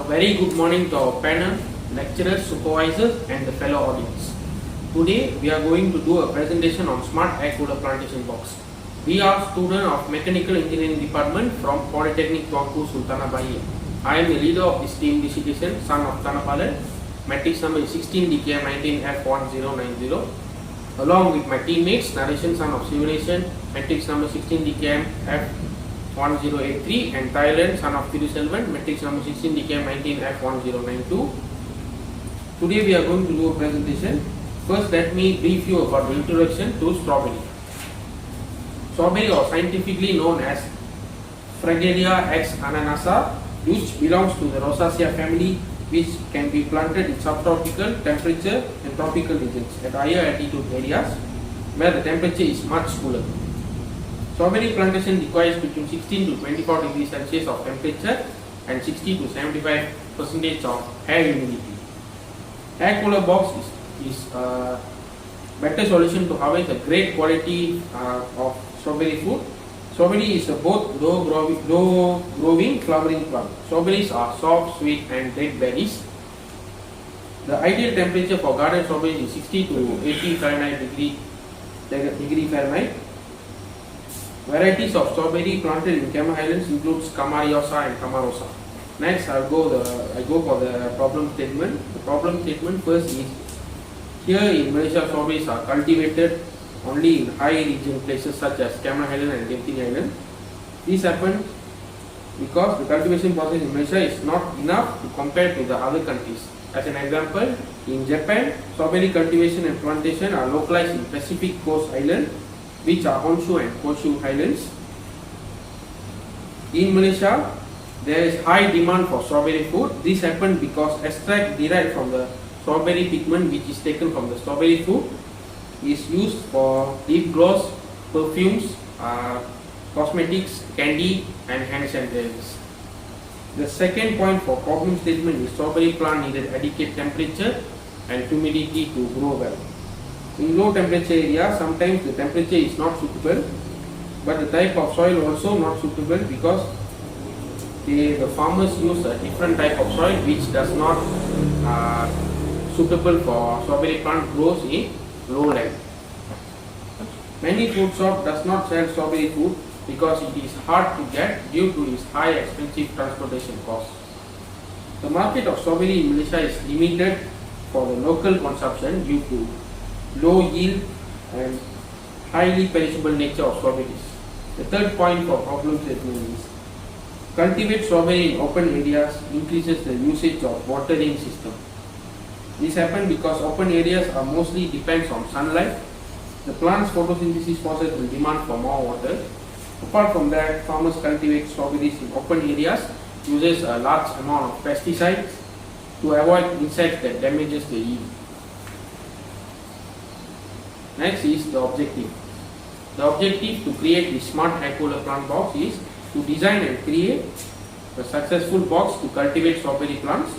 very good morning to our panel, lecturers, supervisors and the fellow audience. Today we are going to do a presentation on Smart Air Cooler Plantation Box. We are students of Mechanical Engineering Department from Polytechnic Tuanku Sultanah Bahia. I am the leader of this team decision, son of Tanapalan. Matrix number is 16 DKM 19F1090. Along with my teammates, Narration, son of Civilization, matrix number 16 DKM F1083, and Thailand, son of Thiruselvan, matrix number 16 DKM 19F1092. Today we are going to do a presentation. First, let me brief you about the introduction to strawberry. Strawberry, or scientifically known as Fragalia x ananasa, which belongs to the Rosaceae family, which can be planted in subtropical temperature and tropical regions at higher altitude areas where the temperature is much cooler. Strawberry plantation requires between 16 to 24 degrees Celsius of temperature and 60 to 75% of air humidity. Air cooler box is a better solution to harvest a great quality of strawberry fruit. Strawberry is a both low growing flowering plant. Strawberries are soft, sweet and red berries. The ideal temperature for garden strawberries is 60 to 80 degree Fahrenheit. Varieties of strawberry planted in Cayman Islands includes Camariosa and Camarosa. Next, I go for the problem statement. The problem statement first is, here in Malaysia, strawberries are cultivated only in high region places such as Cayman Island and Genting Island. This happens because the cultivation process in Malaysia is not enough to compare to the other countries. As an example, in Japan, strawberry cultivation and plantation are localized in Pacific Coast Island, which are Honshu and Honshu Islands. In Malaysia, there is high demand for strawberry fruit. This happens because extract derived from the strawberry pigment, which is taken from the strawberry fruit, is used for lip gloss, perfumes, cosmetics, candy and hand sanitizers. The second point for problem statement is strawberry plant needed adequate temperature and humidity to grow well. In low temperature areas, sometimes the temperature is not suitable, but the type of soil also not suitable because the farmers use a different type of soil which does not suitable for strawberry plant grows in low land. Many fruit shops does not sell strawberry fruit because it is hard to get due to its high expensive transportation costs. The market of strawberry in Malaysia is limited for the local consumption due to low yield and highly perishable nature of strawberries. The third point for problem statement is, cultivate strawberry in open areas increases the usage of watering system. This happens because open areas are mostly depends on sunlight. The plant's photosynthesis process will demand for more water. Apart from that, farmers cultivate strawberries in open areas, uses a large amount of pesticides to avoid insects that damages the yield. Next is the objective. The objective to create the Smart Air Cooler Plant Box is to design and create a successful box to cultivate strawberry plants.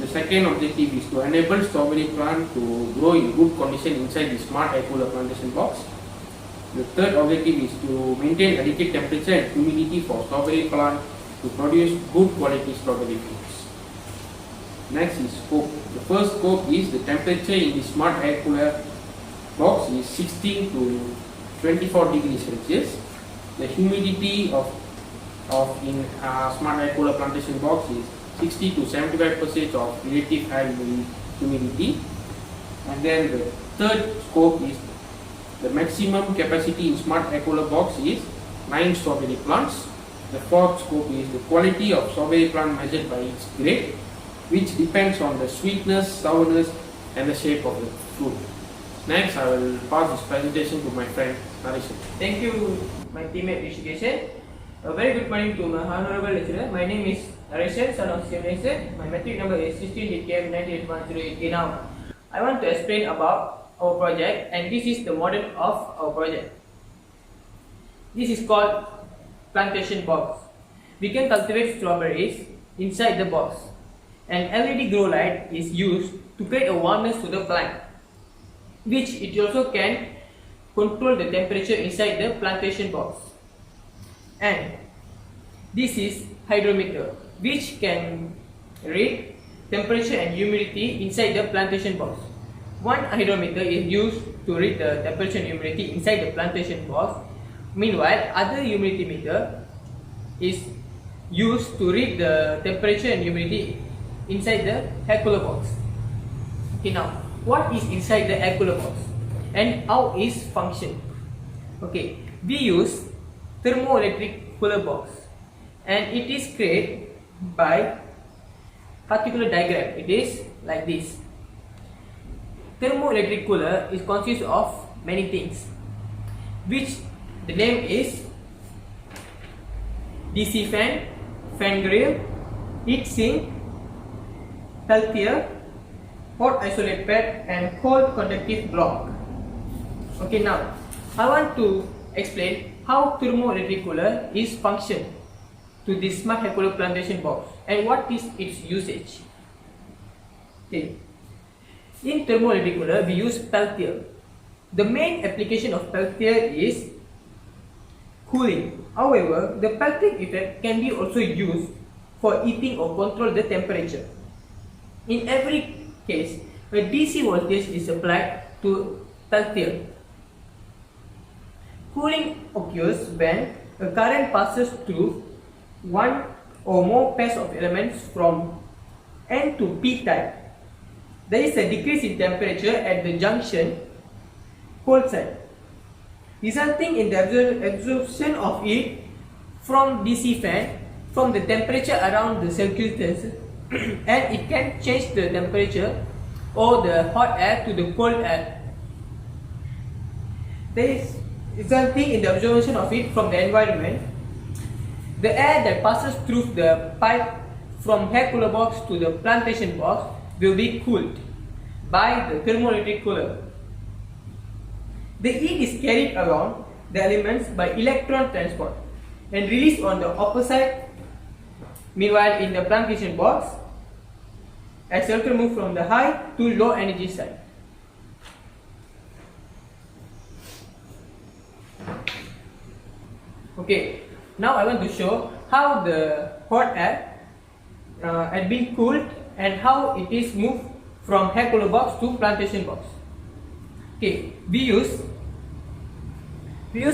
The second objective is to enable strawberry plant to grow in good condition inside the Smart Air Cooler Plantation Box. The third objective is to maintain adequate temperature and humidity for strawberry plant to produce good quality strawberry fruits. Next is scope. The first scope is the temperature in the Smart Air Cooler Box is 16 to 24 degrees Celsius. The humidity of in Smart Air Cooler Plantation Box is 60 to 75% of relative air humidity. And then the third scope is the maximum capacity in Smart Air Cooler Box is 9 strawberry plants. The fourth scope is the quality of strawberry plant measured by its grade, which depends on the sweetness, sourness and the shape of the fruit. Next, I will pass this presentation to my friend Narration. Thank you, my teammate Rishikesh. A very good morning to my honorable lecturer. My name is Narration, son of Civilization. My matric number is 16 DKM 98108. Now, I want to explain about our project, and this is the model of our project. This is called plantation box. We can cultivate strawberries inside the box. An LED grow light is used to create a warmness to the plant, which it also can control the temperature inside the plantation box. And this is hydrometer, which can read temperature and humidity inside the plantation box. One hydrometer is used to read the temperature and humidity inside the plantation box. Meanwhile, other humidity meter is used to read the temperature and humidity inside the air cooler box. Okay, now what is inside the air cooler box and how is function? Okay, we use thermoelectric cooler box and it is created by particular diagram. It is like this. Thermoelectric cooler is consists of many things, which the name is DC fan, fan grill, heat sink, Peltier, hot isolate pad and cold conductive block. Okay, now I want to explain how thermoelectric cooler is function to this smart air cooler plantation box and what is its usage. Okay. In thermoelectric cooler we use Peltier. The main application of Peltier is cooling. However, the Peltier effect can be also used for heating or control the temperature. In every case, a DC voltage is applied to Peltier. Cooling occurs when a current passes through one or more pairs of elements from N to P type. There is a decrease in temperature at the junction cold side, resulting in the absorption of heat from DC fan from the temperature around the circuitous and it can change the temperature or the hot air to the cold air. This resulting in the absorption of heat from the environment. The air that passes through the pipe from air cooler box to the plantation box will be cooled by the thermoelectric cooler. The heat is carried along the elements by electron transport and released on the opposite. Meanwhile, in the plantation box, as electron move from the high to low energy side. Okay, now I want to show how the hot air had been cooled and how it is moved from air cooler box to plantation box. Okay, we use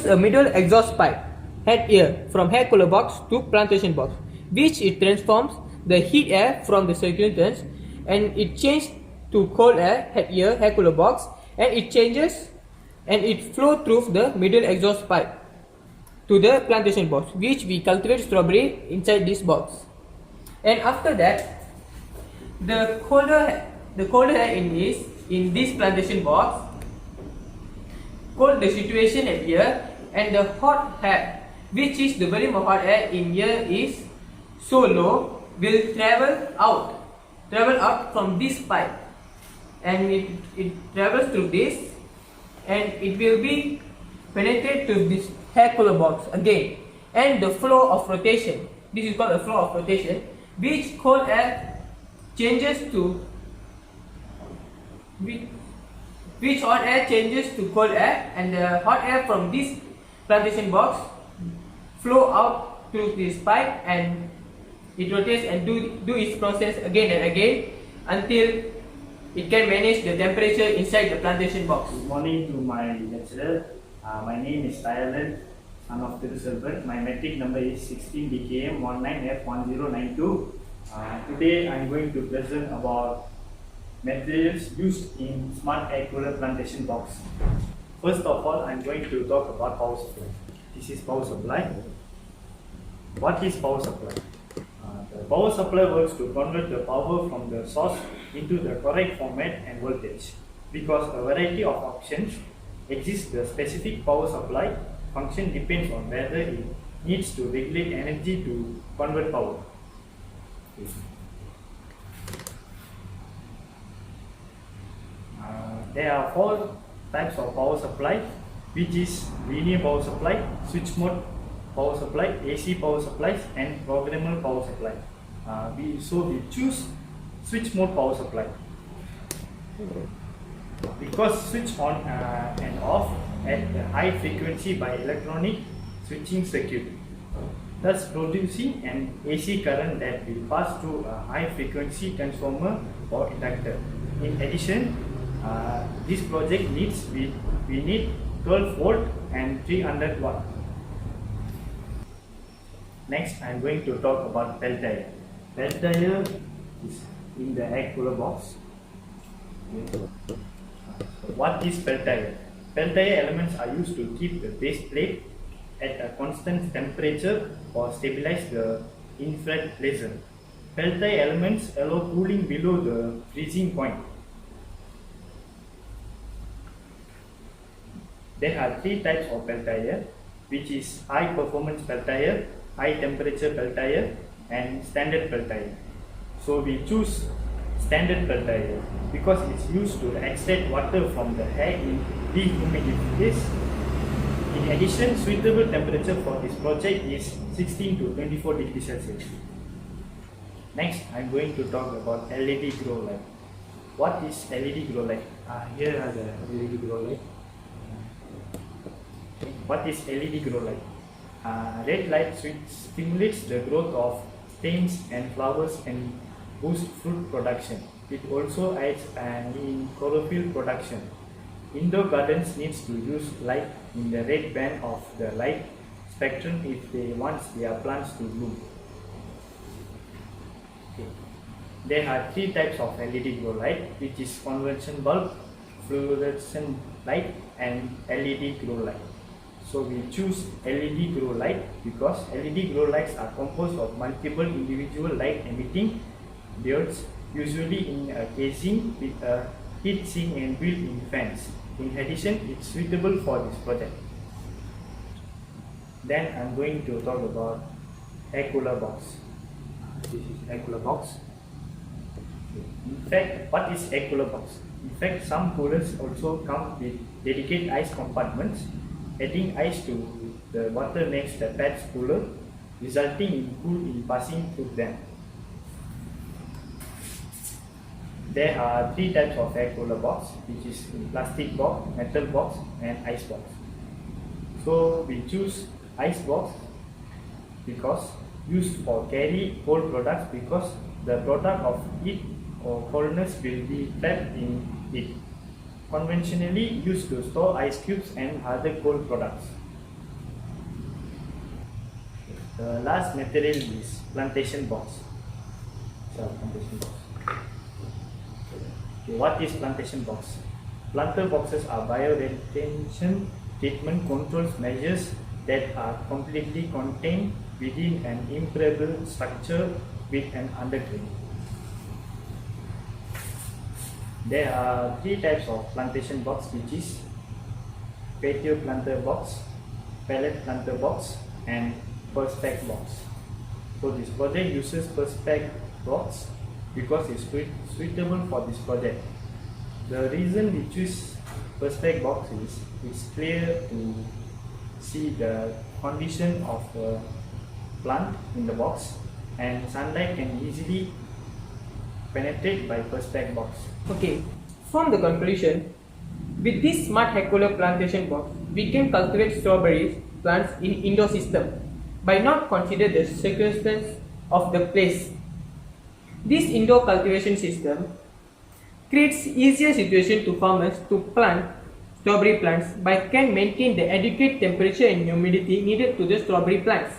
a middle exhaust pipe head air from air cooler box to plantation box, which it transforms the heat air from the circumference and it changes to cold air head air cooler box and it changes and it flow through the middle exhaust pipe to the plantation box, which we cultivate strawberry inside this box. And after that, the colder air in this plantation box cold the situation at here, and the hot air, which is the volume of hot air in here is so low, will travel out from this pipe, and it travels through this and it will be penetrate to this air cooler box again, and the flow of rotation, this is called the flow of rotation, which cold air changes to which hot air changes to cold air, and the hot air from this plantation box flow out through this pipe and it rotates and do its process again and again until it can manage the temperature inside the plantation box. Good morning to my lecturer. My name is Tayalan, son of Tiruselvan. My metric number is 16 DKM 19F1092. Today I am going to present about materials used in smart air cooler plantation box. First of all, I am going to talk about power supply. This is power supply. What is power supply? The power supply works to convert the power from the source into the correct format and voltage. Because a variety of options exist, the specific power supply function depends on whether it needs to regulate energy to convert power. There are four types of power supply, which is linear power supply, switch mode power supply, AC power supplies, and programmable power supply. So we choose switch mode power supply because switch on and off at a high frequency by electronic switching circuit. thus producing an AC current that will pass through a high frequency transformer or inductor. In addition, this project needs we need 12 volt and 300 watt. Next, I am going to talk about peltier. Peltier is in the air cooler box. What is peltier? Peltier elements are used to keep the base plate at a constant temperature or stabilize the infrared laser. Peltier elements allow cooling below the freezing point. There are three types of peltier, which is high performance peltier, high temperature peltier, and standard peltier. So we choose standard peltier because it's used to extract water from the air in dehumidifiers. In addition, suitable temperature for this project is 16 to 24 degrees Celsius. Next, I'm going to talk about LED grow light. What is LED grow light? Here are the LED grow light. What is LED grow light? Red light stimulates the growth of stems and flowers and boosts fruit production. It also aids in chlorophyll production. Indoor gardens needs to use light in the red band of the light spectrum if they want their plants to bloom. Okay. There are three types of LED grow light, which is convention bulb, fluorescent light, and LED grow light. So we choose LED grow light because LED grow lights are composed of multiple individual light emitting diodes, usually in a casing with a heat sink and built-in fans. In addition, it's suitable for this project. Then I'm going to talk about air cooler box. This is air cooler box. In fact, what is air cooler box? In fact, some coolers also come with dedicated ice compartments. Adding ice to the water makes the pads cooler, resulting in cool in passing through them. There are three types of air cooler box, which is plastic box, metal box, and ice box. So we choose ice box because used for carry cold products because the product of heat or coldness will be trapped in it. Conventionally used to store ice cubes and other cold products. The last material is plantation box. Plantation box. What is plantation box? Planter boxes are bioretention treatment controls measures that are completely contained within an impermeable structure with an undergrowth. There are three types of plantation box, which is patio planter box, pallet planter box, and perspex box. So this project uses perspex box because it's suitable for this project. The reason we choose perspex box is it's clear to see the condition of the plant in the box, and sunlight can easily penetrate by perspex box. Okay, from the conclusion, with this smart air cooler plantation box, we can cultivate strawberry plants in indoor system by not consider the circumstance of the place. This indoor cultivation system creates easier situation to farmers to plant strawberry plants by can maintain the adequate temperature and humidity needed to the strawberry plants.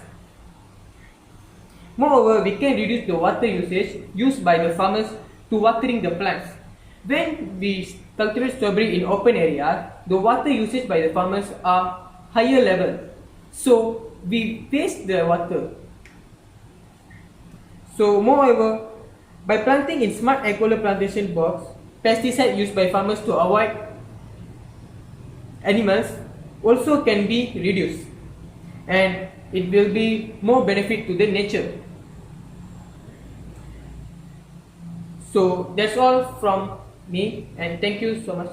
Moreover, we can reduce the water usage used by the farmers to watering the plants. When we cultivate strawberry in open area, the water usage by the farmers are higher level. So we waste the water. So moreover, by planting in smart air cooler plantation box, pesticide used by farmers to avoid animals also can be reduced, and it will be more benefit to the nature. So that's all from me, and thank you so much.